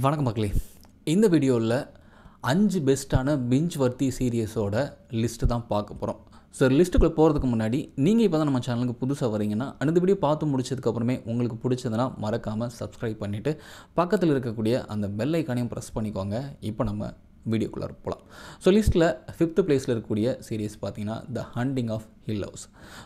வணக்கம் மக்களே. இந்த வீடியோவில் 5 பெஸ்ட்டான பிஞ்ச் வர்த்தி சீரியஸோட லிஸ்ட்டு தான் பார்க்க போகிறோம். ஸோ லிஸ்ட்டுக்குள்ளே போகிறதுக்கு முன்னாடி நீங்கள் இப்போ தான் நம்ம சேனலுக்கு புதுசாக வரீங்கன்னா அந்த வீடியோ பார்த்து முடிச்சதுக்கப்புறமே உங்களுக்கு பிடிச்சதுன்னா மறக்காமல் சப்ஸ்கிரைப் பண்ணிவிட்டு பக்கத்தில் இருக்கக்கூடிய அந்த பெல் ஐக்கானையும் ப்ரெஸ் பண்ணிக்கோங்க. இப்போ நம்ம வீடியோக்குள்ளே போகலாம். ஸோ லிஸ்ட்டில் 5th பிளேஸில் இருக்கக்கூடிய சீரியஸ் பார்த்தீங்கன்னா the haunting of Hill House.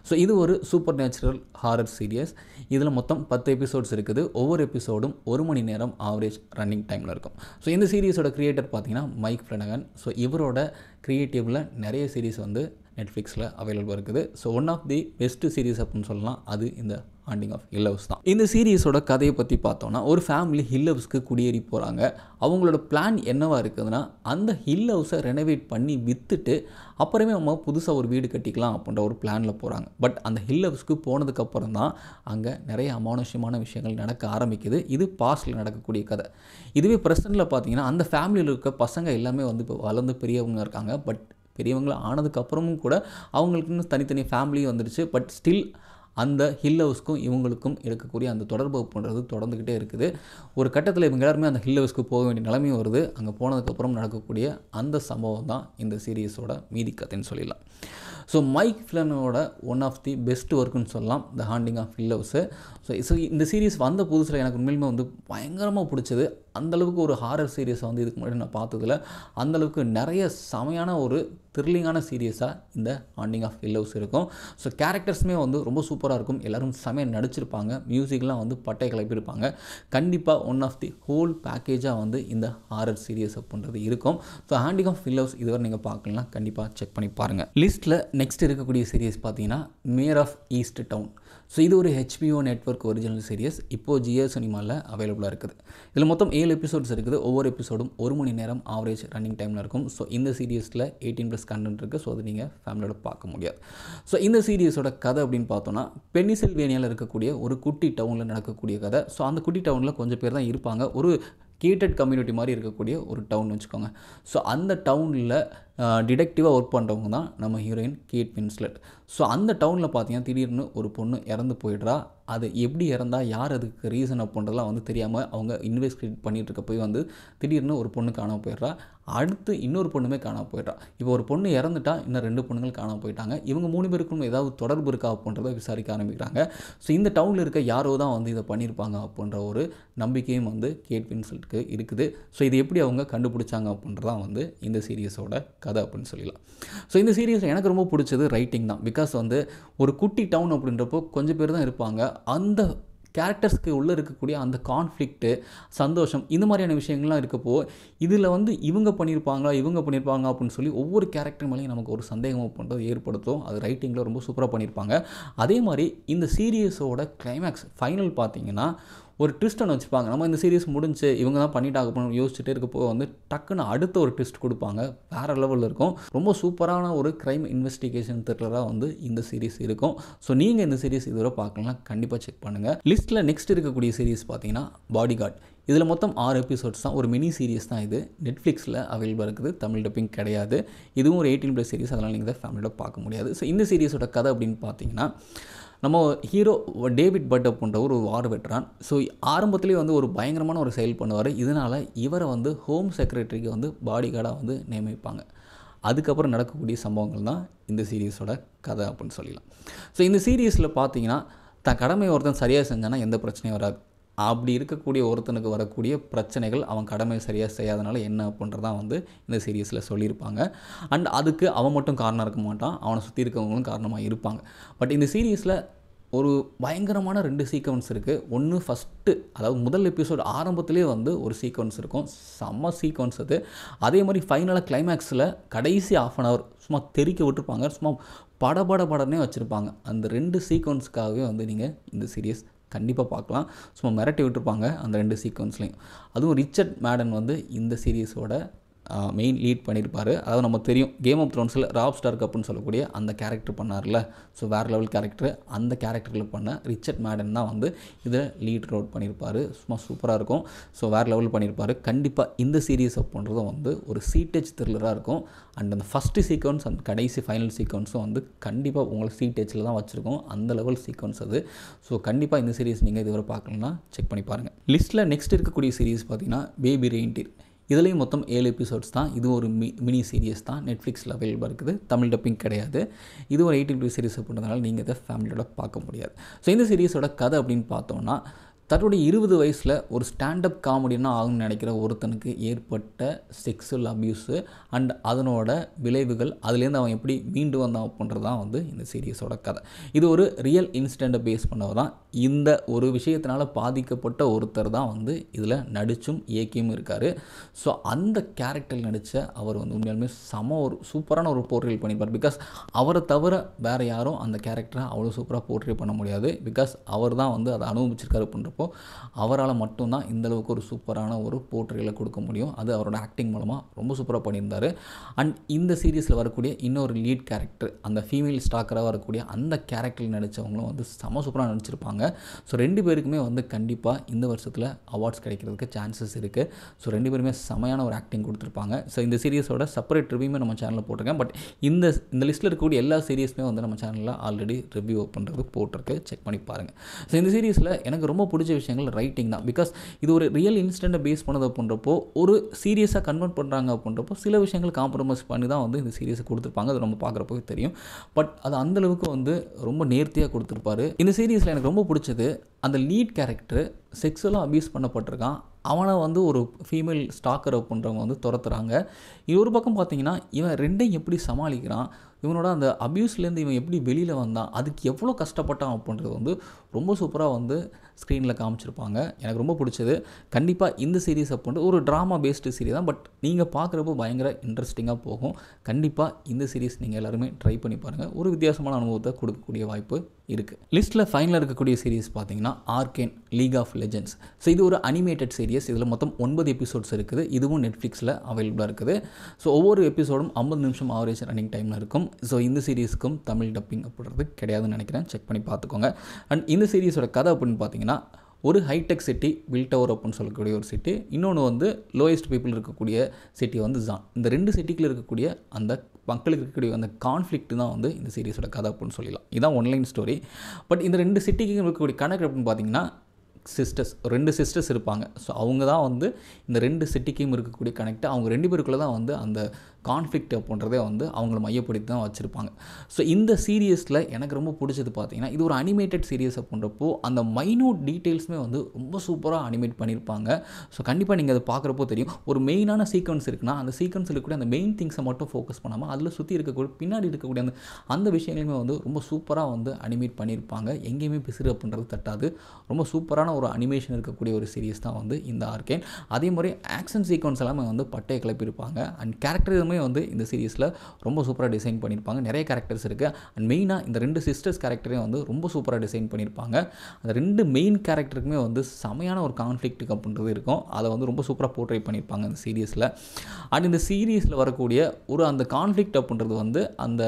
So இது ஒரு சூப்பர் நேச்சுரல் ஹாரர் சீரியஸ். இதில் மொத்தம் 10 எபிசோட்ஸ் இருக்குது. ஒவ்வொரு எபிசோடும் 1 மணி நேரம் ஆவரேஜ் ரன்னிங் டைமில் இருக்கும். ஸோ இந்த சீரியஸோட கிரியேட்டர் பார்த்தீங்கன்னா மைக் ஃப்ளனகன். ஸோ இவரோட கிரியேட்டிவில் நிறைய சீரிஸ் வந்து நெட்ஃப்ளிக்ஸில் அவைலபிள் இருக்குது. So one of the best series அப்படின்னு சொல்லலாம். அது இந்த ஹண்டிங் ஆஃப் ஹில் ஹவுஸ் தான். இந்த சீரியஸோட கதையை பற்றி பார்த்தோன்னா, ஒரு ஃபேமிலி ஹில் ஹவுஸ்க்கு குடியேறி போகிறாங்க. அவங்களோட பிளான் என்னவாக இருக்குதுன்னா, அந்த ஹில் ஹவுஸை ரெனோவேட் பண்ணி விற்றுட்டு அப்புறமே அவங்க புதுசாக ஒரு வீடு கட்டிக்கலாம் அப்படின்ற ஒரு பிளானில் போகிறாங்க. பட் அந்த ஹில் ஹவுஸ்க்கு போனதுக்கப்புறம் தான் அங்கே நிறைய அமானுஷ்யமான விஷயங்கள் நடக்க ஆரம்பிக்குது. இது பாஸ்டில் நடக்கக்கூடிய கதை. இதுவே ப்ரெசென்ட்டில் பார்த்தீங்கன்னா, அந்த ஃபேமிலியில் இருக்க பசங்க எல்லாமே வந்து இப்போ வளர்ந்து பெரியவங்க இருக்காங்க. பட் பெரியவங்கள ஆனதுக்கப்புறமும் கூட அவங்களுக்குன்னு தனித்தனி ஃபேமிலியும் வந்துடுச்சு. பட் ஸ்டில் அந்த ஹில் ஹவுஸ்க்கும் இவங்களுக்கும் இருக்கக்கூடிய அந்த தொடர்பு பண்ணுறது தொடர்ந்துக்கிட்டே இருக்குது. ஒரு கட்டத்தில் இவங்க எல்லாருமே அந்த ஹில் ஹவுஸ்க்கு போக வேண்டிய நிலைமையும் வருது. அங்கே போனதுக்கப்புறம் நடக்கக்கூடிய அந்த சம்பவம் தான் இந்த சீரியஸோட மீதி கதைன்னு சொல்லிடலாம். ஸோ மைக் ஃப்ளனோட ஒன் ஆஃப் தி பெஸ்ட் ஒர்க்குன்னு சொல்லலாம் the haunting of Hill House. So இந்த சீரிஸ் வந்த புதுசில் எனக்கு உண்மையிலுமே வந்து பயங்கரமாக பிடிச்சது. அந்தளவுக்கு ஒரு ஹாரர் சீரியஸை வந்து இதுக்கு முன்னாடி நான் பார்த்ததில்ல. அந்தளவுக்கு நிறைய செமையான ஒரு த்ரில்லிங்கான சீரியஸாக இந்த ஹண்டிங் ஆஃப் ஹில் ஹவுஸ் இருக்கும். ஸோ கேரக்டர்ஸுமே வந்து ரொம்ப சூப்பராக இருக்கும். எல்லோரும் செமையாக நடிச்சிருப்பாங்க. மியூசிக்லாம் வந்து பட்டை கிளப்பியிருப்பாங்க. கண்டிப்பாக ஒன் ஆஃப் தி ஹோல் பேக்கேஜாக வந்து இந்த ஹாரர் சீரியஸ் அப்படின்றது இருக்கும். So haunting of Hill House இதுவரை நீங்கள் பார்க்கலாம், கண்டிப்பாக செக் பண்ணி பாருங்கள். லிஸ்ட்டில் நெக்ஸ்ட் இருக்கக்கூடிய சீரியஸ் பார்த்தீங்கன்னா மேயர் ஆஃப் ஈஸ்ட் டவுன். ஸோ இது ஒரு HBO நெட்வொர்க் ஒரிஜினல் சீரியஸ். இப்போது ஜியோ சினிமாவில் அவைலபிளாக இருக்குது. இதில் மொத்தம் 7 எபிசோட்ஸ் இருக்குது. ஒவ்வொரு எபிசோடும் 1 மணி நேரம் ஆவரேஜ் ரன்னிங் டைமில் இருக்கும். ஸோ இந்த சீரியஸில் 18+ கண்டென்ட் இருக்குது. ஸோ அது நீங்கள் ஃபேமிலியோட பார்க்க முடியாது. ஸோ இந்த சீரியஸோட கதை அப்படின்னு பார்த்தோன்னா, பென்சில்வேனியாவில் இருக்கக்கூடிய ஒரு குட்டி டவுனில் நடக்கக்கூடிய கதை. ஸோ அந்த குட்டி டவுனில் கொஞ்சம் பேர் தான் இருப்பாங்க. ஒரு கேட்டட் கம்யூனிட்டி மாதிரி இருக்கக்கூடிய ஒரு டவுன் வச்சுக்கோங்க. ஸோ அந்த டவுனில் டிடெக்டிவாக ஒர்க் பண்ணுறவங்க தான் நம்ம ஹீரோயின் கேட் வின்ஸ்லெட். ஸோ அந்த டவுனில் பார்த்தீங்கன்னா திடீர்னு ஒரு பொண்ணு இறந்து போயிடுறா. அது எப்படி இறந்தா, யார் அதுக்கு ரீசன் அப்படின்றதெல்லாம் வந்து தெரியாமல் அவங்க இன்வெஸ்டிகேட் பண்ணிகிட்டு இருக்க போய் வந்து திடீர்னு ஒரு பொண்ணு காணாமல் போயிடுறா. அடுத்து இன்னொரு பொண்ணுமே காணாமல் போயிடுறா. இப்போ ஒரு பொண்ணு இறந்துட்டா, இன்னும் 2 பொண்ணுங்கள் காணாமல் போயிட்டாங்க. இவங்க 3 பேருக்கும் ஏதாவது தொடர்பு இருக்கா அப்படின்றத விசாரிக்க ஆரம்பிக்கிறாங்க. ஸோ இந்த டவுனில் இருக்க யாரோ தான் வந்து இதை பண்ணியிருப்பாங்க அப்படின்ற ஒரு நம்பிக்கையும் வந்து கேட் வின்ஸ்லெட்க்கு இருக்குது. ஸோ இது எப்படி அவங்க கண்டுபிடிச்சாங்க அப்படின்றதான் வந்து இந்த சீரியஸோட கதை அப்படின்னு சொல்லலாம். ஸோ இந்த சீரியஸில் எனக்கு ரொம்ப பிடிச்சது ரைட்டிங் தான். பிகாஸ் வந்து ஒரு குட்டி டவுன் அப்படின்றப்போ கொஞ்சம் பேர் தான் இருப்பாங்க. அந்த கேரக்டர்ஸ்க்கு உள்ளே இருக்கக்கூடிய அந்த கான்ஃப்ளிக்ட்டு, சந்தோஷம், இந்த மாதிரியான விஷயங்கள்லாம் இருக்கப்போ இதில் வந்து இவங்க பண்ணியிருப்பாங்க அப்படின்னு சொல்லி ஒவ்வொரு கேரக்டர் மேலேயும் நமக்கு ஒரு சந்தேகம் பண்ணுறது ஏற்படுத்தும். அது ரைட்டிங்கில் ரொம்ப சூப்பராக பண்ணியிருப்பாங்க. அதே மாதிரி இந்த சீரியஸோட கிளைமேக்ஸ் ஃபைனல் பார்த்தீங்கன்னா ஒரு ட்விஸ்ட் ஒன்று வச்சுப்பாங்க. நம்ம இந்த சீரியஸ் முடிஞ்சு இவங்க தான் பண்ணிட்டாங்க அப்படின்னு யோசிச்சுட்டே இருக்கப்போ வந்து டக்குன்னு அடுத்த ஒரு ட்விஸ்ட் கொடுப்பாங்க. வேறு லெவலில் இருக்கும். ரொம்ப சூப்பரான ஒரு க்ரைம் இன்வெஸ்டிகேஷன் த்ரில்லராக வந்து இந்த சீரிஸ் இருக்கும். ஸோ நீங்கள் இந்த சீரிஸ் இதுவரை பார்க்கலாம், கண்டிப்பாக செக் பண்ணுங்கள். லிஸ்ட்டில் நெக்ஸ்ட் இருக்கக்கூடிய சீரிஸ் பார்த்தீங்கன்னா பாடிகார்ட். இதில் மொத்தம் 6 எபிசோட்ஸ் தான். ஒரு மினி சீரிஸ் தான் இது. நெட்ஃப்ளிக்ஸில் அவைலபிளாக இருக்குது. தமிழ் டப்பிங் கிடையாது. இதுவும் ஒரு 18+ சீரிஸ். அதனால் நீங்கள் இதை ஃபேமிலியோட பார்க்க முடியாது. ஸோ இந்த சீரிஸோட கதை அப்படின்னு பார்த்தீங்கன்னா, நம்ம ஹீரோ டேவிட் பட் அப்படின்ற ஒரு வார் வெட்ரான். ஸோ ஆரம்பத்துலேயே வந்து ஒரு பயங்கரமான ஒரு செயல் பண்ணுவார். இதனால் இவரை வந்து ஹோம் செக்ரட்டரிக்கு வந்து பாடிகார்டாக வந்து நியமிப்பாங்க. அதுக்கப்புறம் நடக்கக்கூடிய சம்பவங்கள் தான் இந்த சீரியஸோட கதை அப்படின்னு சொல்லலாம். ஸோ இந்த சீரியஸில் பார்த்தீங்கன்னா, தன் கடமை ஒருத்தன் சரியாக செஞ்சானா எந்த பிரச்சனையும் வராது. அப்படி இருக்கக்கூடிய ஒருத்தனுக்கு வரக்கூடிய பிரச்சனைகள் அவன் கடமை சரியாக செய்யாதனால என்ன அப்படின்றதான் வந்து இந்த சீரியஸில் சொல்லியிருப்பாங்க. அண்ட் அதுக்கு அவன் மட்டும் காரணம் இருக்க மாட்டான், அவனை சுற்றி இருக்கவங்களும் காரணமாக இருப்பாங்க. பட் இந்த சீரியஸில் ஒரு பயங்கரமான 2 சீக்வன்ஸ் இருக்குது. ஒன்று ஃபஸ்ட்டு, அதாவது முதல் எபிசோடு ஆரம்பத்துலேயே வந்து ஒரு சீக்வன்ஸ் இருக்கும். செம்ம சீக்வன்ஸ் அது. அதே மாதிரி ஃபைனலாக கிளைமேக்ஸில் கடைசி 1/2 hour சும்மா தெறிக்க விட்டுருப்பாங்க. சும்மா படனே வச்சுருப்பாங்க. அந்த 2 சீக்வன்ஸுக்காகவே வந்து நீங்கள் இந்த சீரியஸ் கண்டிப்பாக பார்க்கலாம். சும்மா மிரட்டி விட்டுருப்பாங்க அந்த 2 சீக்வன்ஸ்லையும். அதுவும் ரிச்சர்ட் மேடன் வந்து இந்த சீரியஸோட மெயின் லீட் பண்ணியிருப்பார். அதாவது நம்ம தெரியும் கேம் ஆஃப் த்ரோன்ஸில் ராப் ஸ்டார்க் அப்படின்னு சொல்லக்கூடிய அந்த கேரக்டர் பண்ணார்ல, ஸோ வேறு லெவல் கேரக்டர். அந்த கேரக்டரில் பண்ண ரிச்சர்ட் மேடன் தான் வந்து இதில் லீட் ரோல் பண்ணியிருப்பார். சும்மா சூப்பராக இருக்கும். ஸோ வேறு லெவல் பண்ணியிருப்பார். கண்டிப்பாக இந்த சீரீஸ் அப்படின்றதும் வந்து ஒரு சீட்டேஜ் த்ரில்லராக இருக்கும். அண்ட் அந்த ஃபஸ்ட்டு சீக்வன்ஸ் அந்த கடைசி ஃபைனல் சீக்வன்ஸும் வந்து கண்டிப்பாக உங்களை சீட்டேஜில் தான் வச்சுருக்கோம். அந்த லெவல் சீக்வன்ஸ் அது. ஸோ கண்டிப்பாக இந்த சீரீஸ் நீங்கள் இதுவரை பார்க்கலன்னா செக் பண்ணி பாருங்கள். லிஸ்ட்டில் நெக்ஸ்ட் இருக்கக்கூடிய சீரீஸ் பார்த்தீங்கன்னா பேபி ரெயின்டியர். இதுலேயும் மொத்தம் 7 எபிசோட்ஸ் தான். இது ஒரு மினி சீரியஸ் தான். நெட்ஃப்ளிக்ஸில் அவைலபிளாக இருக்குது. தமிழ் டப்பிங் கிடையாது. இது ஒரு 18+ சீரிஸ் அப்படின்றதுனால நீங்கள் இதை ஃபேமிலியோட பார்க்க முடியாது. ஸோ இந்த சீரீஸோட கதை அப்படின்னு பார்த்தோம்னா, தன்னுடைய 20 வயசில் ஒரு ஸ்டாண்டப் காமெடினா ஆகும்னு நினைக்கிற ஒருத்தனுக்கு ஏற்பட்ட செக்ஸுவல் அப்யூஸு அண்ட் அதனோட விளைவுகள், அதுலேருந்து அவன் எப்படி மீண்டு வந்தான் அப்படின்றது தான் வந்து இந்த சீரியஸோட கதை. இது ஒரு ரியல் இன்சிடெண்ட்டை பேஸ் பண்ணவர் தான். இந்த ஒரு விஷயத்தினால பாதிக்கப்பட்ட ஒருத்தர் தான் வந்து இதில் நடிச்சும் இயக்கியும் இருக்கார். ஸோ அந்த கேரக்டரில் நடித்த அவர் வந்து உண்மையாலுமே ஒரு சூப்பரான ஒரு போர்ட்ரேல் பண்ணியிருப்பார். பிகாஸ் அவரை தவிர வேறு யாரும் அந்த கேரக்டரை அவ்வளோ சூப்பராக போர்ட்ரேல் பண்ண முடியாது. பிகாஸ் அவர் தான் வந்து அதை அனுபவிச்சிருக்காரு அப்படின்ற அவரால் மட்டும்தான் இந்தளவுக்கு ஒரு சூப்பரான ஒரு போர்ட்ரேலை கொடுக்க முடியும். அது அவரோட ஆக்டிங் மூலமாக ரொம்ப சூப்பராக பண்ணியிருந்தார். அண்ட் இந்த சீரீஸில் வரக்கூடிய இன்னொரு லீட் கேரக்டர், அந்த ஃபீமேல் ஸ்டாக்கராக வரக்கூடிய அந்த கேரக்டரில் நடித்தவங்களும் வந்து செம சூப்பராக நடிச்சிருப்பாங்க. ஸோ 2 பேருக்குமே வந்து கண்டிப்பாக இந்த வருஷத்தில் அவார்ட்ஸ் கிடைக்கிறதுக்கு சான்சஸ் இருக்குது. ஸோ 2 பேருமே செமையான ஒரு ஆக்டிங் கொடுத்துருப்பாங்க. ஸோ இந்த சீரீஸோட செப்பரேட் ரிவ்யூமே நம்ம சேனலில் போட்டிருக்கேன். பட் இந்த லிஸ்ட்டில் இருக்கக்கூடிய எல்லா சீரீஸுமே வந்து நம்ம சேனலில் ஆல்ரெடி ரிவ்யூ பண்ணுறது போட்டிருக்கு. செக் பண்ணி பாருங்கள். ஸோ இந்த சீரீஸில் எனக்கு ரொம்ப பிடிச்ச விஷயங்கள் ரைட்டிங் தான். பிகாஸ் இது ஒரு ரியல் இன்சிடெண்ட்டை பேஸ் பண்ணது அப்படின்றப்போ ஒரு சீரியஸாக கன்வெர்ட் பண்ணுறாங்க அப்படின்றப்போ சில விஷயங்கள் காம்ப்ரமைஸ் பண்ணி தான் வந்து இந்த சீரியஸை கொடுத்துருப்பாங்க. அது நம்ம பார்க்குறப்போ தெரியும். பட் அது அந்தளவுக்கு வந்து ரொம்ப நேர்த்தியாக கொடுத்துருப்பாரு. இந்த சீரீஸில் எனக்கு ரொம்ப பிடிச்சது அந்த லீட் கேரக்டர் செக்ஸுவலாக அப்யூஸ் பண்ணப்பட்டிருக்கான். அவனை வந்து ஒரு ஃபீமேல் ஸ்டாக்கர் அப்படின்றவங்க வந்து துரத்துறாங்க. இது ஒரு பக்கம் பார்த்தீங்கன்னா இவன் ரெண்டையும் எப்படி சமாளிக்கிறான், இவனோட அந்த அப்யூஸ்லேருந்து இவன் எப்படி வெளியில் வந்தான், அதுக்கு எவ்வளோ கஷ்டப்பட்டான் அப்படின்றது வந்து ரொம்ப சூப்பராக வந்து ஸ்க்ரீனில் காமிச்சிருப்பாங்க. எனக்கு ரொம்ப பிடிச்சது. கண்டிப்பாக இந்த சீரீஸ் அப்படின்ட்டு ஒரு ட்ராமா பேஸ்டு சீரீஸ் தான். பட் நீங்கள் பார்க்குறப்போ பயங்கர இன்ட்ரெஸ்டிங்காக போகும். கண்டிப்பாக இந்த சீரீஸ் நீங்கள் எல்லாருமே ட்ரை பண்ணி பாருங்கள். ஒரு வித்தியாசமான அனுபவத்தை கொடுக்கக்கூடிய வாய்ப்பு இருக்குது. லிஸ்ட்டில் ஃபைனலாக இருக்கக்கூடிய சீரீஸ் பார்த்தீங்கன்னா Arcane League of Legends. So இது ஒரு அனிமேட்டட் சீரியஸ். இதில் மொத்தம் 9 எபிசோட்ஸ் இருக்குது. இதுவும் நெட்ஃப்ளிக்ஸில் அவைலபிளாக இருக்குது. ஸோ ஒவ்வொரு எபிசோடும் 50 நிமிஷம் ஆவரேஜ் ரன்னிங் டைமில் இருக்கும். ஸோ இந்த சீரீஸுக்கும் தமிழ் டப்பிங் அப்படின்றது கிடையாதுன்னு நினைக்கிறேன். செக் பண்ணி பார்த்துக்கோங்க. அண்ட் இந்த சீரீஸோட கதை அப்படின்னு பார்த்தீங்கன்னா, ஒரு ஹைடெக் சிட்டி வில் டவர் அப்படின்னு சொல்லக்கூடிய ஒரு சிட்டி, இன்னொன்று வந்து லோயஸ்ட் பீப்புள் இருக்கக்கூடிய சிட்டி வந்து ஜான். இந்த 2 சிட்டிக்குள்ள இருக்கக்கூடிய அந்த மக்களுக்கு இருக்கக்கூடிய அந்த கான்ஃப்ளிக்ட் தான் வந்து இந்த சீரீஸோட கதை அப்படின்னு சொல்லலாம். இதுதான் ஒன்லைன் ஸ்டோரி. பட் இந்த 2 சிட்டிக்கு இருக்கக்கூடிய கணக்கு அப்படின்னு பார்த்தீங்கன்னா, சிஸ்டர்ஸ் 2 சிஸ்டர்ஸ் இருப்பாங்க. ஸோ அவங்க தான் வந்து இந்த 2 சிட்டிக்கும் இருக்கக்கூடிய கனெக்ட். அவங்க 2 பேருக்குள்ளே தான் வந்து அந்த கான்ஃப்ளிக்ட் அப்படின்றதே வந்து அவங்கள மையப்படுத்தி தான் வச்சுருப்பாங்க. ஸோ இந்த சீரியஸில் எனக்கு ரொம்ப பிடிச்சது பார்த்தீங்கன்னா, இது ஒரு அனிமேட்டட் சீரியஸ் அப்படின்றப்போ அந்த மைனூட் டீட்டெயில்ஸுமே வந்து ரொம்ப சூப்பராக அனிமேட் பண்ணியிருப்பாங்க. ஸோ கண்டிப்பாக நீங்கள் அதை பார்க்குறப்போ தெரியும். ஒரு மெயினான சீக்வன்ஸ் இருக்குன்னா அந்த சீக்வன்ஸில் இருக்கக்கூடிய அந்த மெயின் திங்ஸை மட்டும் ஃபோக்கஸ் பண்ணாமல் அதில் சுற்றி இருக்கக்கூடிய பின்னாடி இருக்கக்கூடிய அந்த விஷயங்களுமே வந்து ரொம்ப சூப்பராக வந்து அனிமேட் பண்ணியிருப்பாங்க. எங்கேயுமே பிசுறு அப்படின்றது தட்டாது. ரொம்ப சூப்பரான ஒரு அனிமேஷன் இருக்கக்கூடிய ஒரு சீரியஸ் தான் வந்து இந்த ஆர்கேன். அதே மாதிரி ஆக்ஷன் சீக்வன்ஸ் எல்லாமே வந்து பட்டையை கிளப்பியிருப்பாங்க. அண்ட் கேரக்டருமே வந்து இந்த சீரீஸில் ரொம்ப சூப்பராக டிசைன் பண்ணியிருப்பாங்க. நிறைய கேரக்டர்ஸ் இருக்குது. அண்ட் மெயினாக இந்த 2 சிஸ்டர்ஸ் கேரக்டரையும் வந்து ரொம்ப சூப்பராக டிசைன் பண்ணியிருப்பாங்க. அந்த 2 மெயின் கேரக்டருக்குமே வந்து செமையான ஒரு கான்ஃப்ளிக்ட் அப்படின்றது இருக்கும். அதை வந்து ரொம்ப சூப்பராக போர்ட்ரே பண்ணியிருப்பாங்க இந்த சீரியஸில். அண்ட் இந்த சீரீஸில் வரக்கூடிய ஒரு அந்த கான்ஃப்ளிக்ட் அப்படின்றது வந்து அந்த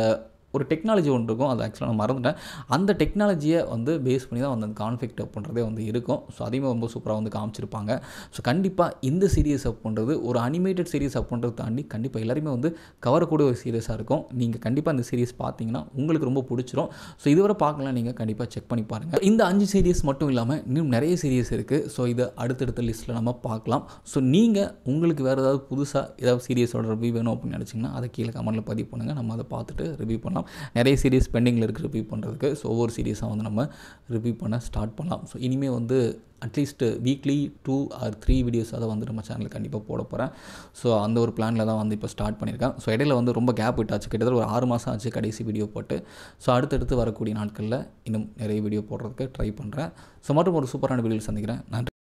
ஒரு டெக்னாலஜி ஒன்று இருக்கும். அது ஆக்சுவலாக நான் மறந்துட்டேன். அந்த டெக்னாலஜியை வந்து பேஸ் பண்ணி தான் வந்து அந்த கான்ஃப்ளிக்ட் அப்படின்றதே வந்து இருக்கும். ஸோ அதையுமே ரொம்ப சூப்பராக வந்து காமிச்சிருப்பாங்க. ஸோ கண்டிப்பாக இந்த சீரியஸ் அப்படின்றது ஒரு அனிமேட்டட் சீரியஸ் அப்படின்றத தாண்டி கண்டிப்பாக எல்லாருமே வந்து கவரக்கூடிய ஒரு சீரியஸாக இருக்கும். நீங்கள் கண்டிப்பாக இந்த சீரியஸ் பார்த்தீங்கன்னா உங்களுக்கு ரொம்ப பிடிச்சிரும். ஸோ இதுவரை பார்க்கலாம், நீங்கள் கண்டிப்பாக செக் பண்ணி பாருங்கள். இந்த 5 சீரியஸ் மட்டும் இல்லாமல் இன்னும் நிறைய சீரியஸ் இருக்குது. ஸோ இதை அடுத்தடுத்த லிஸ்ட்டில் நம்ம பார்க்கலாம். ஸோ நீங்கள் உங்களுக்கு வேறு ஏதாவது புதுசாக ஏதாவது சீரியஸோட ரிவ்யூ வேணும் அப்படின்னு நினச்சிங்கன்னா அதை கீழே கமெண்ட்டில் பதிவு பண்ணுங்கள். நம்ம அதை பார்த்துட்டு ரிவ்யூ பண்ணலாம். நிறைய சீரியஸ் பெண்டிங்கில் இருக்குது ரிவ்யூ பண்ணுறதுக்கு. ஸோ ஒவ்வொரு சீரியஸாக வந்து நம்ம ரிவ்யூ பண்ண ஸ்டார்ட் பண்ணலாம். ஸோ இனிமேல் வந்து அட்லீஸ்ட் வீக்லி 2 or 3 வீடியோஸ் அதை வந்து நம்ம சேனலில் கண்டிப்பாக போட போகிறேன். ஸோ அந்த ஒரு பிளானில் தான் வந்து இப்போ ஸ்டார்ட் பண்ணியிருக்கேன். ஸோ இடையில வந்து ரொம்ப கேப் விட்டாச்சு. கிட்டத்தட்ட ஒரு 6 மாதம் ஆச்சு கடைசி வீடியோ போட்டு. ஸோ அடுத்தடுத்து வரக்கூடிய நாட்களில் இன்னும் நிறைய வீடியோ போடுறதுக்கு ட்ரை பண்ணுறேன். ஸோ மற்றும் ஒரு சூப்பரான வீடியோ சந்திக்கிறேன். நன்றி.